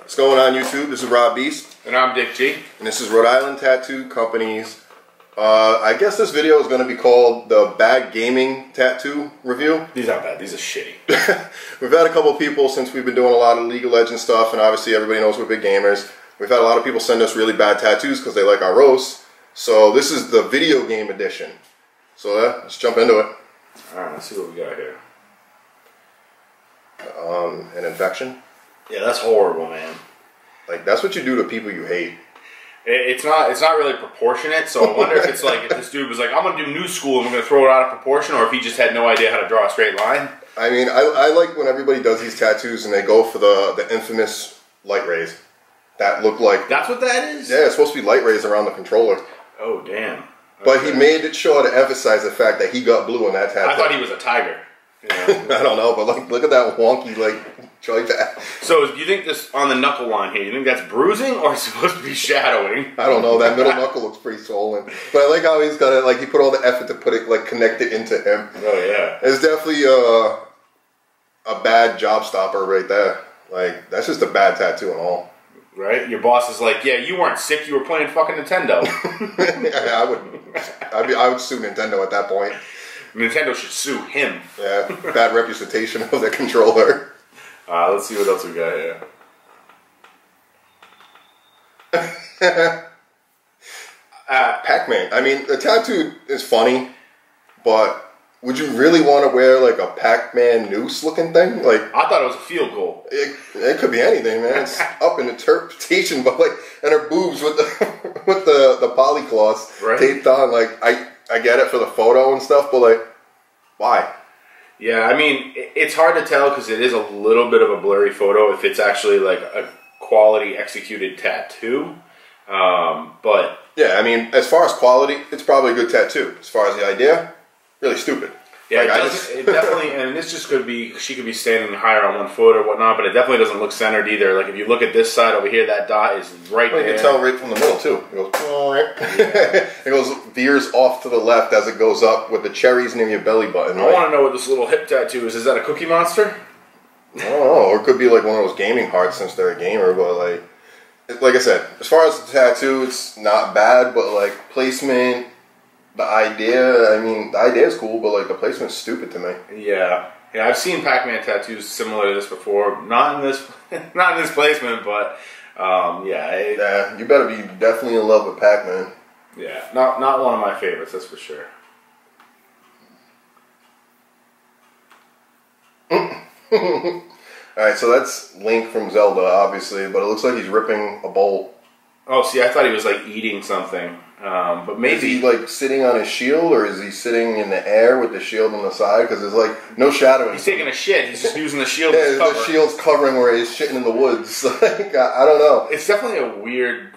What's going on YouTube? This is Rob Beast. And I'm Dickgee. And this is Rhode Island Tattoo Company's, I guess this video is going to be called the Bad Gaming Tattoo Review. These aren't bad, these are shitty. We've had a couple of people since we've been doing a lot of League of Legends stuff, and obviously everybody knows we're big gamers. We've had a lot of people send us really bad tattoos because they like our roasts. So this is the video game edition. So let's jump into it. Alright, let's see what we got here. An infection. Yeah, that's horrible, man. Like, that's what you do to people you hate. It's not really proportionate, so I wonder if it's like, if this dude was like, I'm going to do new school and we're going to throw it out of proportion, or if he just had no idea how to draw a straight line. I mean, I like when everybody does these tattoos and they go for the infamous light rays. That look like... That's what that is? Yeah, it's supposed to be light rays around the controller. Oh, damn. Okay. But he made it sure to emphasize the fact that he got blue on that tattoo. I thought he was a tiger. I don't know, but like, look at that wonky, like, joypad. So, do you think this, on the knuckle line here, you think that's bruising or supposed to be shadowing? I don't know, that middle knuckle looks pretty swollen. But I like how he's got it, like, he put all the effort to put it, like, connect it into him. Oh, yeah. It's definitely a bad job stopper right there. Like, that's just a bad tattoo and all. Right? Your boss is like, yeah, you weren't sick, you were playing fucking Nintendo. I would sue Nintendo at that point. Nintendo should sue him. Yeah, bad representation of the controller. Let's see what else we got here. Pac-Man. I mean, the tattoo is funny, but would you really want to wear like a Pac-Man noose looking thing? Like, I thought it was a field goal. It could be anything, man. It's up in interpretation, but like, and her boobs with the polycloths taped on. Like, I get it for the photo and stuff, but like, why? Yeah, I mean, it's hard to tell because it is a little bit of a blurry photo if it's actually like a quality executed tattoo. But yeah, I mean, as far as quality, it's probably a good tattoo. As far as the idea, really stupid. Yeah, like, it definitely, and this just could be, she could be standing higher on 1 foot or whatnot, but it definitely doesn't look centered either. Like, if you look at this side over here, that dot is right there. You can tell right from the middle, too. It goes, it goes, veers off to the left as it goes up with the cherries near your belly button. I want to know what this little hip tattoo is. Is that a Cookie Monster? I don't know. Or it could be like one of those gaming hearts since they're a gamer, but like I said, as far as the tattoo, it's not bad, but like placement... The idea, I mean, the idea is cool, but like the placement's stupid to me. Yeah, I've seen Pac-Man tattoos similar to this before. Not in this, not in this placement, but yeah. You better be definitely in love with Pac-Man. Yeah, not one of my favorites, that's for sure. Alright, so that's Link from Zelda, obviously, but it looks like he's ripping a bowl. Oh, see, I thought he was like eating something. But maybe... Is he like sitting on his shield, or is he sitting in the air with the shield on the side? Because there's like no shadowing. He's taking a shit. He's just using the shield. Yeah, the shield's covering where he's shitting in the woods. Like, I don't know. It's definitely a weird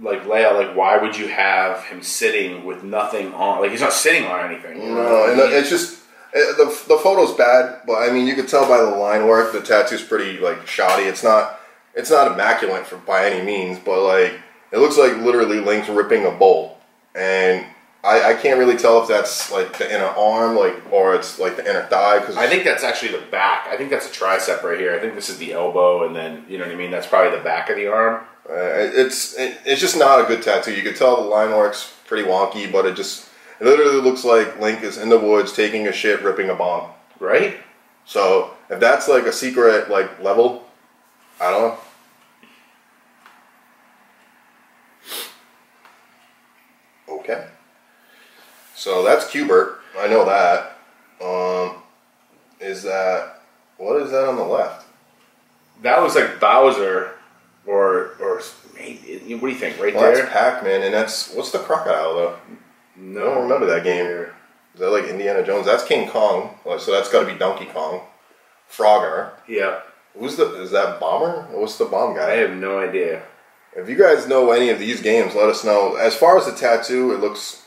like layout. Like, why would you have him sitting with nothing on? Like, he's not sitting on anything. You know? No, and it's just the photo's bad. But I mean, you can tell by the line work the tattoo's pretty like shoddy. It's not immaculate by any means, but like. It looks like literally Link's ripping a bowl, and I can't really tell if that's like the inner arm, or it's like the inner thigh. Cause I think that's actually the back. I think that's a tricep right here. I think this is the elbow, and then you know what I mean. That's probably the back of the arm. It's just not a good tattoo. You can tell the line work's pretty wonky, but it literally looks like Link is in the woods taking a shit, ripping a bomb. Right. So if that's like a secret like level, I don't know. Okay, so that's Cubert. I know that. What is that on the left? That looks like Bowser, or maybe, what do you think? Right there. That's Pac-Man, and what's the crocodile though? No, I don't remember that game here. Is that like Indiana Jones? That's King Kong. So that's got to be Donkey Kong. Frogger. Yeah. Is that Bomber? What's the bomb guy? I have no idea. If you guys know any of these games, let us know. As far as the tattoo, it looks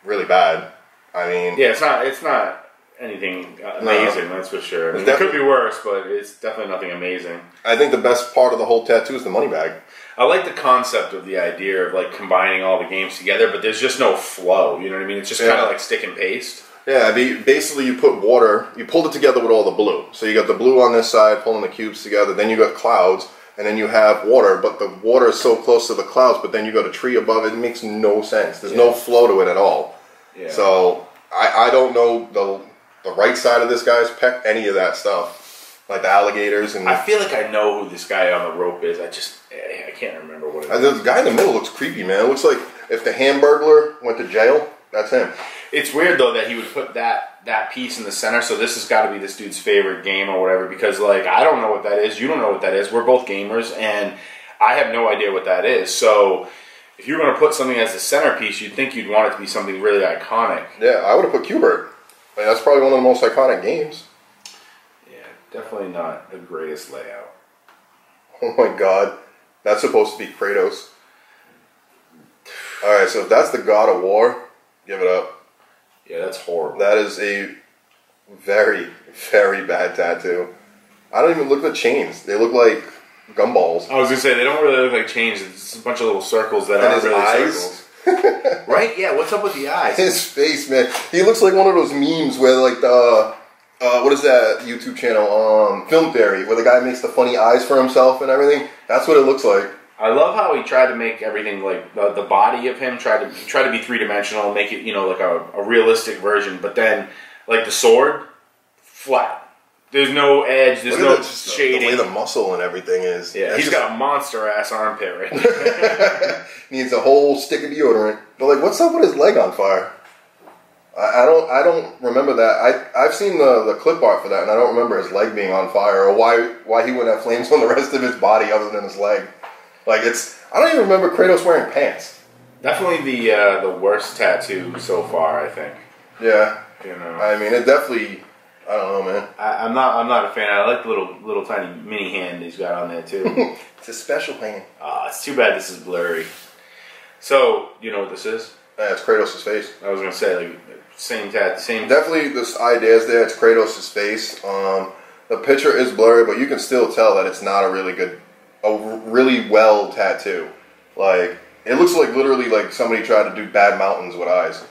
really bad. I mean... Yeah, it's not anything amazing, that's for sure. It could be worse, but it's definitely nothing amazing. I think the best part of the whole tattoo is the money bag. I like the concept of the idea of like combining all the games together, but there's just no flow, you know what I mean? It's just kind of like stick and paste. Yeah, basically you put water, you pulled it together with all the blue. So you got the blue on this side, pulling the cubes together, then you got clouds, and then you have water, but the water is so close to the clouds, but then you got a tree above it. It makes no sense. There's no flow to it at all. Yeah. So I don't know the right side of this guy's pec, any of that stuff, like the alligators. And I feel like I know who this guy on the rope is. I can't remember what it is. The guy in the middle looks creepy, man. It looks like if the Hamburglar went to jail, that's him. It's weird though that he would put that piece in the center. So this has got to be this dude's favorite game or whatever. Because like I don't know what that is. You don't know what that is. We're both gamers, and I have no idea what that is. So if you're going to put something as the centerpiece, you'd think you'd want it to be something really iconic. Yeah, I would have put Q*bert. I mean, that's probably one of the most iconic games. Yeah, definitely not the greatest layout. Oh my god, that's supposed to be Kratos. All right, so if that's the God of War, give it up. Yeah, that's horrible. That is a very, very bad tattoo. I don't even look at the chains. They look like gumballs. I was going to say, they don't really look like chains. It's a bunch of little circles that aren't really eyes. Circles. Right? Yeah, what's up with the eyes? His face, man. He looks like one of those memes where, like, what is that YouTube channel? Film Theory, where the guy makes the funny eyes for himself and everything. That's what it looks like. I love how he tried to make everything like the body of him tried to be 3-dimensional, make it like a realistic version. But then like the sword, flat. There's no edge. There's no shading. The way the muscle and everything is. Yeah, he's got a monster ass armpit right there. Needs a whole stick of deodorant. But like, what's up with his leg on fire? I don't remember that. I've seen the clip art for that, and I don't remember his leg being on fire or why he wouldn't have flames on the rest of his body other than his leg. Like I don't even remember Kratos wearing pants. Definitely the worst tattoo so far, I think. Yeah. You know. I mean, it definitely. I don't know, man. I'm not a fan. I like the little tiny mini hand he's got on there too. It's a special hand. It's too bad this is blurry. So you know what this is? Yeah, it's Kratos' face. I was gonna say like same tattoo, same. Definitely, this idea is there. It's Kratos' face. The picture is blurry, but you can still tell that it's not a really well tattoo. Like it looks like literally like somebody tried to do Bad Mountains with eyes.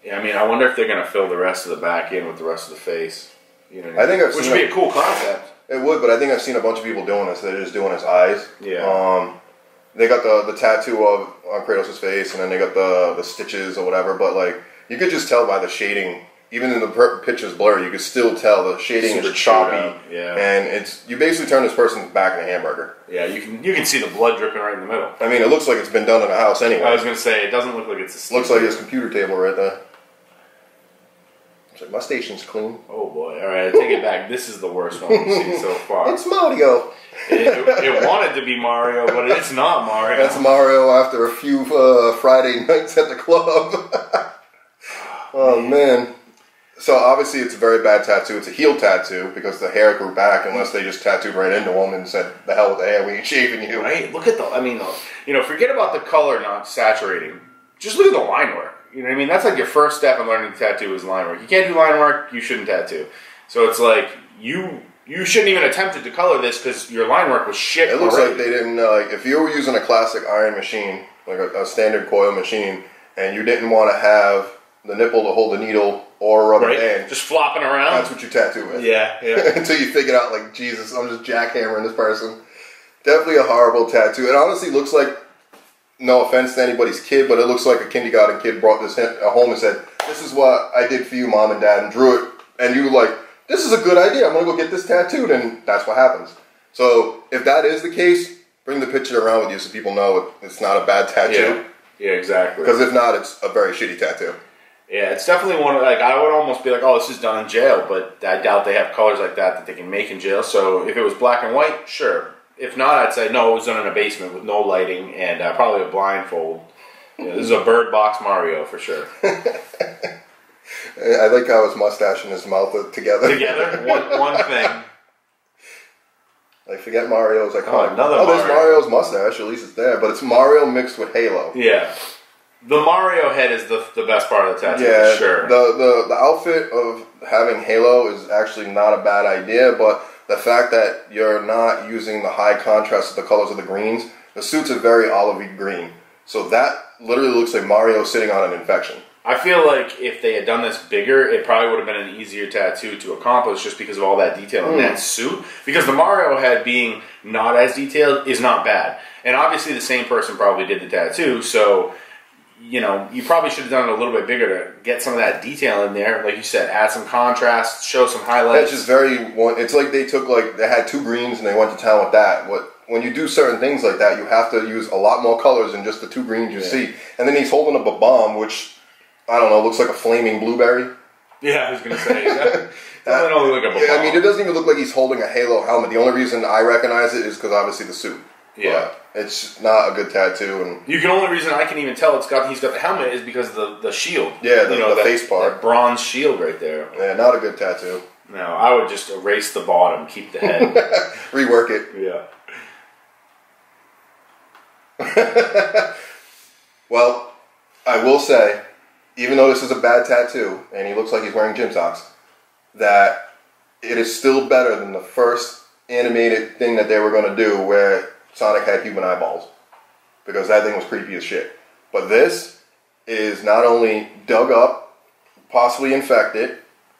Yeah, I mean, I wonder if they're gonna fill the rest of the back in with the rest of the face. You know, I think which would be a cool concept. It would, but I think I've seen a bunch of people doing this. They're just doing his eyes. Yeah. They got the tattoo on Kratos' face, and then they got the stitches or whatever. But like, you could just tell by the shading. Even in the picture's blurry, you could still tell the shading is choppy. Yeah. And you basically turn this person's back in a hamburger. Yeah, you can see the blood dripping right in the middle. I mean, it looks like it's been done in a house anyway. I was gonna say it doesn't look like it's a looks like his computer table right there. It's like my station's clean. Oh boy! All right, I take it back. This is the worst one we've seen so far. It's Mario. It wanted to be Mario, but it's not Mario. That's Mario after a few Friday nights at the club. Oh man. So obviously it's a very bad tattoo. It's a heel tattoo because the hair grew back unless they just tattooed right into him and said, the hell with the hair, we ain't shaving you. Right? Look at forget about the color not saturating. Just look at the line work. You know what I mean? That's like your first step in learning to tattoo is line work. You can't do line work, you shouldn't tattoo. So it's like, you shouldn't even attempt to color this because your line work was shit. It looks like they didn't, if you were using a classic iron machine, like a standard coil machine, and you didn't want to have the nipple to hold the needle or a rubber band. Just flopping around. That's what you tattoo with. Yeah. Until you figure out, like, Jesus, I'm just jackhammering this person. Definitely a horrible tattoo. It honestly looks like, no offense to anybody's kid, but it looks like a kindergarten kid brought this home and said, this is what I did for you, Mom and Dad, and drew it. And you were like, this is a good idea. I'm going to go get this tattooed. And that's what happens. So if that is the case, bring the picture around with you so people know it's not a bad tattoo. Yeah, exactly. Because if not, it's a very shitty tattoo. Yeah, it's definitely one of, like, I would almost be like, oh, this is done in jail, but I doubt they have colors like that they can make in jail. So if it was black and white, sure. If not, I'd say, no, it was done in a basement with no lighting and probably a blindfold. Yeah, this is a Bird Box Mario for sure. I like how his mustache and his mouth are together. Together? One thing. Like, forget Mario's like, there's Mario's mustache, at least it's there, but it's Mario mixed with Halo. Yeah. The Mario head is the best part of the tattoo, yeah, for sure. The outfit of having Halo is actually not a bad idea, but the fact that you're not using the high contrast of the colors of the greens, the suits are very olivey green. So that literally looks like Mario sitting on an infection. I feel like if they had done this bigger, it probably would have been an easier tattoo to accomplish just because of all that detail in that suit. Because the Mario head being not as detailed is not bad. And obviously the same person probably did the tattoo, so, you know, you probably should have done it a little bit bigger to get some of that detail in there. Like you said, add some contrast, show some highlights. It's just it's like they had 2 greens and they went to town with that. When you do certain things like that, you have to use a lot more colors than just the 2 greens you see. And then he's holding up a bomb, which, I don't know, looks like a flaming blueberry. Yeah, I was going to say. That don't look like a bomb. Yeah, I mean, it doesn't even look like he's holding a Halo helmet. The only reason I recognize it is because obviously the suit. Yeah. But it's not a good tattoo. And the only reason I can even tell he's got the helmet is because of the shield. Yeah, the face part. That bronze shield right there. Yeah, not a good tattoo. No, I would just erase the bottom, keep the head. Rework it. Yeah. Well, I will say, even though this is a bad tattoo, and he looks like he's wearing gym socks, that it is still better than the first animated thing that they were going to do where Sonic had human eyeballs. Because that thing was creepy as shit. But this is not only dug up, possibly infected,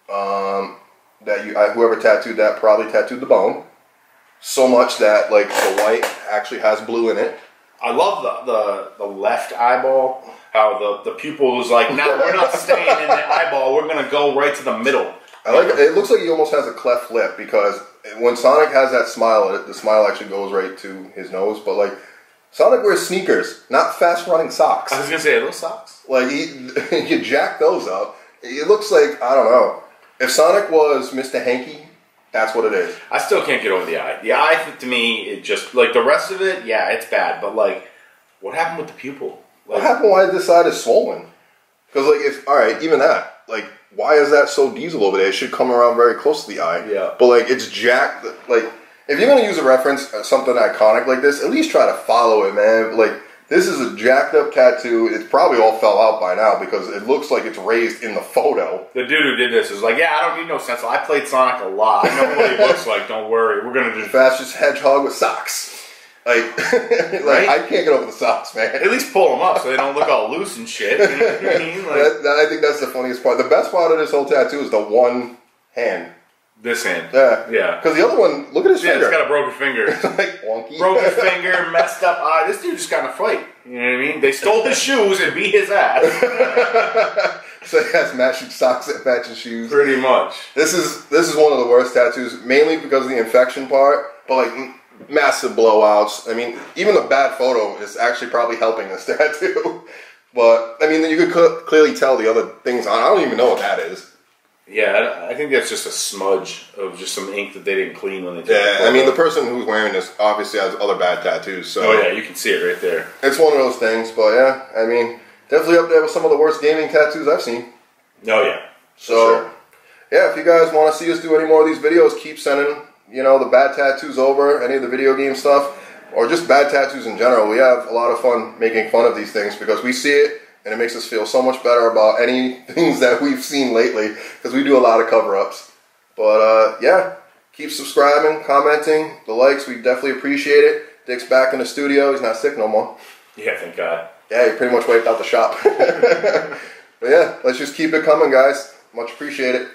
whoever tattooed that probably tattooed the bone, so much that like the white actually has blue in it. I love the left eyeball. How the pupil was like, no, we're not staying in the eyeball. We're gonna go right to the middle. I like it. It looks like he almost has a cleft lip because when Sonic has that smile, the smile actually goes right to his nose. But like Sonic wears sneakers, not fast running socks. I was gonna say, are those socks? Like you jack those up. It looks like, I don't know. If Sonic was Mr. Hanky, that's what it is. I still can't get over the eye. The eye, to me, it just, like, the rest of it, yeah, it's bad. But, like, what happened with the pupil? Like, what happened why this side is swollen? Because, like, alright, even that. Like, why is that so diesel over there? It should come around very close to the eye. Yeah. But, like, it's jacked. Like, if you're going to use a reference, something iconic like this, at least try to follow it, man. Like, this is a jacked up tattoo. It probably all fell out by now because it looks like it's raised in the photo. The dude who did this is like, yeah, I don't need no stencil. I played Sonic a lot. I know what he looks like. Don't worry. We're going to just... Fastest hedgehog with socks. Like, right? I can't get over the socks, man. At least pull them up so they don't look all loose and shit. You know what I mean? Like, I think that's the funniest part. The best part of this whole tattoo is the one hand. This hand. Yeah. Yeah. Because the other one, look at his finger. Yeah, it's got a broken finger. It's like wonky. Broken finger, messed up eye. This dude just got in a fight. You know what I mean? They stole his shoes and beat his ass. So he has matching socks and matching shoes. Pretty much. This is one of the worst tattoos, mainly because of the infection part, but like massive blowouts. I mean, even the bad photo is actually probably helping this tattoo. But, I mean, you could clearly tell the other things on. I don't even know what that is. Yeah, I think that's just a smudge of just some ink that they didn't clean when they took Yeah, I mean, the person who's wearing this obviously has other bad tattoos. So oh, yeah, you can see it right there. It's one of those things, but yeah, I mean, definitely up there with some of the worst gaming tattoos I've seen. Oh, yeah. So, sure. Yeah, if you guys want to see us do any more of these videos, keep sending, the bad tattoos over, any of the video game stuff, or just bad tattoos in general. We have a lot of fun making fun of these things because we see it, and it makes us feel so much better about any things that we've seen lately, because we do a lot of cover-ups. But, yeah, keep subscribing, commenting, the likes, we definitely appreciate it. Dick's back in the studio, he's not sick no more. Yeah, thank God. Yeah, he pretty much wiped out the shop. But yeah, let's just keep it coming, guys. Much appreciate it.